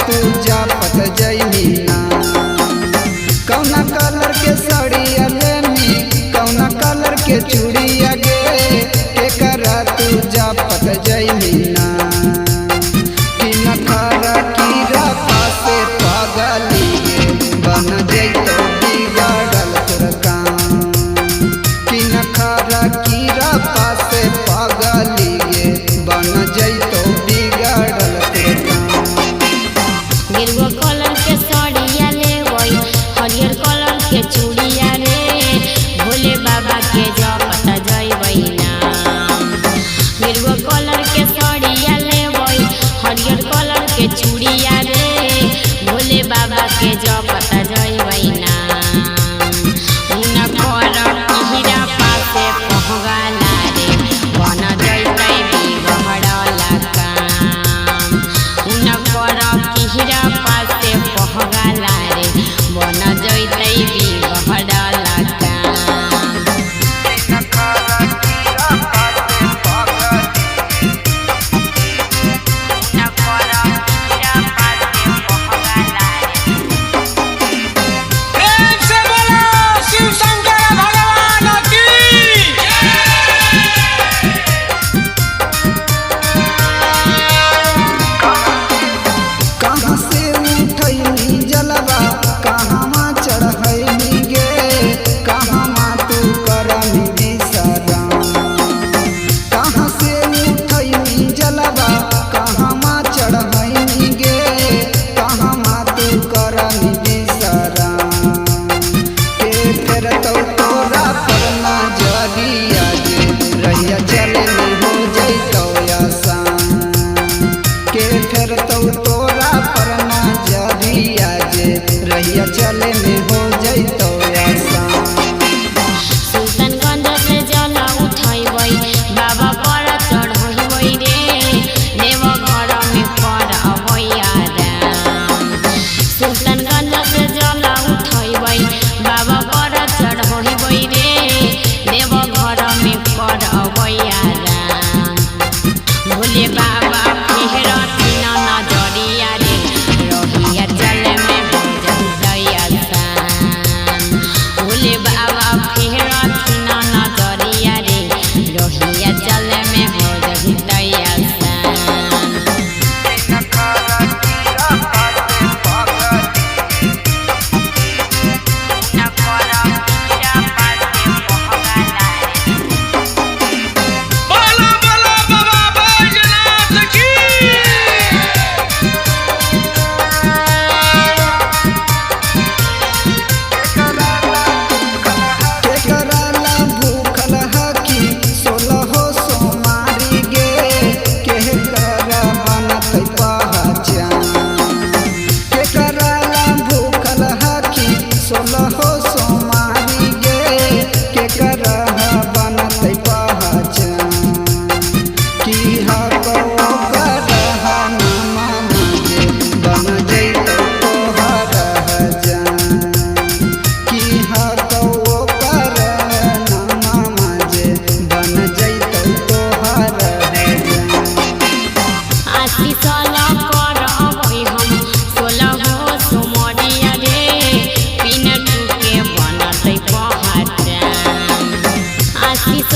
तू जापत जइनी ना। कौना कलर के साड़िया लेनी कौना कलर के चूड़िया गे केकरा तू जापत जइनी ना। कि नखरा कीरा पासे पागली गे बन जइतो बिगड़ल तोर काम। कि नखरा कीरा पासे पागली गे बन जइतो बिगड़ल तोर काम। गेरुआ कलर के साड़िया लेवई हरियर कलर के चूड़िया रे भोले बाबा के जपत जइबई ना। गेरुआ कलर के साड़िया लेवई हरियर कलर के चूड़िया रे भोले बाबा के जपत जइबई ना। उना कर हीरा पासे पहगाला रे बन जइतै बिगड़ल काम। उना कर हीरा पासे पहगाला रे बन जइतै बिगड़ल काम। प्रेम से बोलो शिव शंकर भगवान की। कहाँ से उठैनी जलवा कहाँ चढ़ैनी गे कहाँ तू करनी बिसराम। कहाँ से उठैनी जलवा कहाँ चढ़ैनी गे कहाँ तू करनी बिसराम। के फेर तो तोरा पर नजरिया गे रहिया चले हो जइतो आसान। के फेर तो तोरा पर नजरिया जे रहिया चले में हो जइतो आसान। सुल्तानगंज से जल उठैबै बाबा पर चढ़ैबै रे देव घर में करबै आराम। सुल्तानगंज से जल उठैबै बाबा पर चढ़ैबै रे देव घर में करबै आराम। भोले बाबा फेरथिन नजरिया रे रहिया चले में हो जइतै आसान। भोले बाबा फेरथिन नजरिया रे रहिया चले में हो जइतै आसान। बोलो बोलो बाबा बैजनाथ की। केकरा ला भूखल हकी 16 सोमारी गे केकरा बनतै पहचान। केकरा ला भूखल हकी 16 सोमारी गे केकरा बनतै पहचान। की हको करहा नामा माजे बन जइतो तोहर जान। की हको नामा माजे बन जइतो तोहर जान। आशीष करबै हम 16 सोमरिया रे बिना टूके बनतै पहचान। आशीष